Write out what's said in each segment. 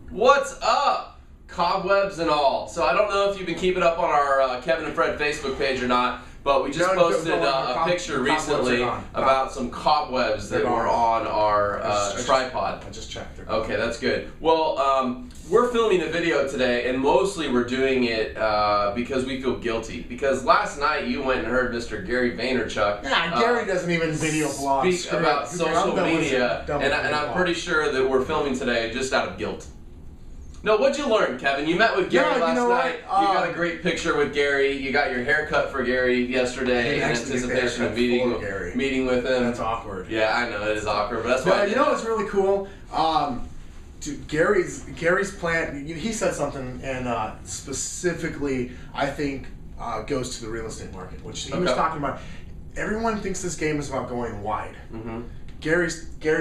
What's up? Cobwebs and all. So I don't know if you've been keeping up on our Kevin and Fred Facebook page or not, but we just posted a picture recently about some cobwebs that were on our tripod. I just checked. Okay, that's good. Well, we're filming a video today, and mostly we're doing it because we feel guilty. Because last night you went and heard Mr. Gary Vaynerchuk. Yeah, Gary doesn't even video blog. Speak about social media, and I'm pretty sure that we're filming today just out of guilt. No, what'd you learn, Kevin? You met with Gary last night. You got a great picture with Gary. You got your haircut for Gary yesterday in anticipation of meeting with him. That's awkward. Yeah, I know it is awkward, but that's why. You know what's really cool? Gary's plan. He said something, and specifically, I think goes to the real estate market, which he was talking about. Everyone thinks this game is about going wide. Mm-hmm. Gary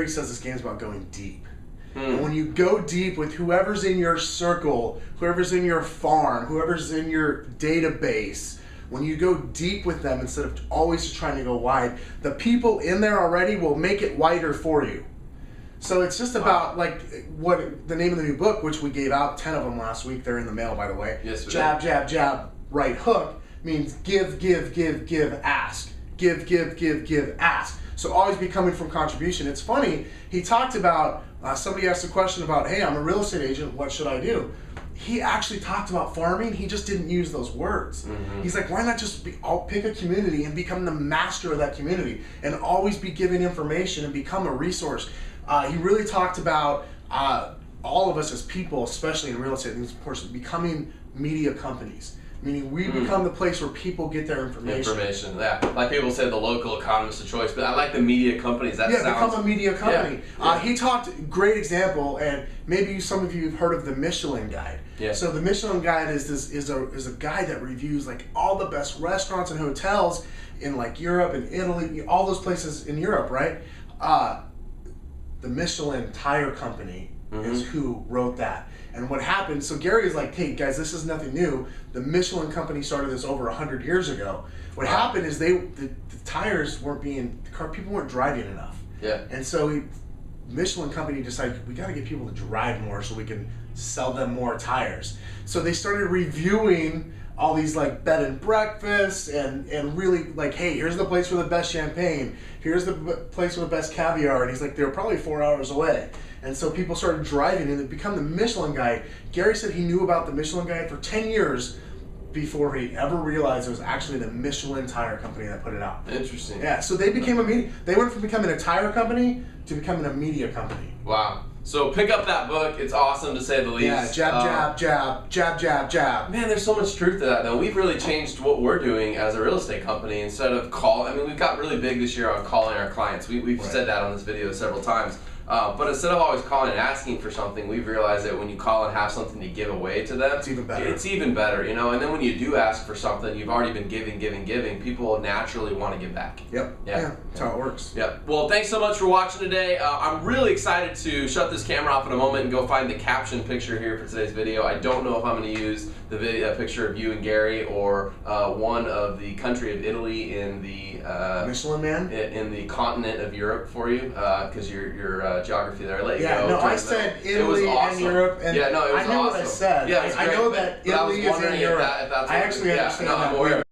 says this game is about going deep. And when you go deep with whoever's in your circle, whoever's in your farm, whoever's in your database, when you go deep with them instead of always just trying to go wide, the people in there already will make it wider for you. So it's just about like what the name of the new book, which we gave out 10 of them last week. They're in the mail, by the way. Yes, jab, jab, jab, right hook means give, ask. Give, ask. So always be coming from contribution. It's funny, he talked about, somebody asked a question about, hey, I'm a real estate agent, what should I do? He actually talked about farming, he just didn't use those words. Mm-hmm. He's like, why not just pick a community and become the master of that community and always be giving information and become a resource. He really talked about all of us as people, especially in real estate, of course, becoming media companies. Meaning we become the place where people get their information. Yeah. Like people say, the local economist of choice, but I like the media companies. That sounds... become a media company. Yeah. He talked, great example, and maybe some of you have heard of the Michelin Guide. Yeah. So the Michelin Guide is a guide that reviews like all the best restaurants and hotels in like Europe and Italy, all those places in Europe, right? The Michelin Tire Company is who wrote that. And what happened, so Gary is like, hey guys, this is nothing new. The Michelin company started this over 100 years ago. What happened is the tires weren't people weren't driving enough. Yeah. And so Michelin company decided, we gotta get people to drive more so we can sell them more tires. So they started reviewing all these like bed and breakfasts and really like, hey, here's the place for the best champagne. Here's the place for the best caviar. And he's like, they're probably 4 hours away. And so people started driving and it became the Michelin Guide. Gary said he knew about the Michelin Guide for 10 years before he ever realized it was actually the Michelin Tire Company that put it out. Interesting. Yeah, so they became they went from becoming a tire company to becoming a media company. Wow. So pick up that book. It's awesome to say the least. Yeah, jab. Man, there's so much truth to that though. We've really changed what we're doing as a real estate company. Instead of we've got really big this year on calling our clients. We've said that on this video several times. But instead of always calling and asking for something, we've realized that when you call and have something to give away to them, it's even better. It's even better, you know. And then when you do ask for something, you've already been giving. People naturally want to give back. Yep. Yeah. That's how it works. Yep. Well, thanks so much for watching today. I'm really excited to shut this camera off in a moment and go find the caption picture here for today's video. I don't know if I'm going to use the picture of you and Gary or one of the country of Italy in the Michelin Man in the continent of Europe for you because your geography there. I let you go. No, I said Italy and Europe. And it was I know what I said. Yeah, I know that Italy is in Europe. I actually understand that.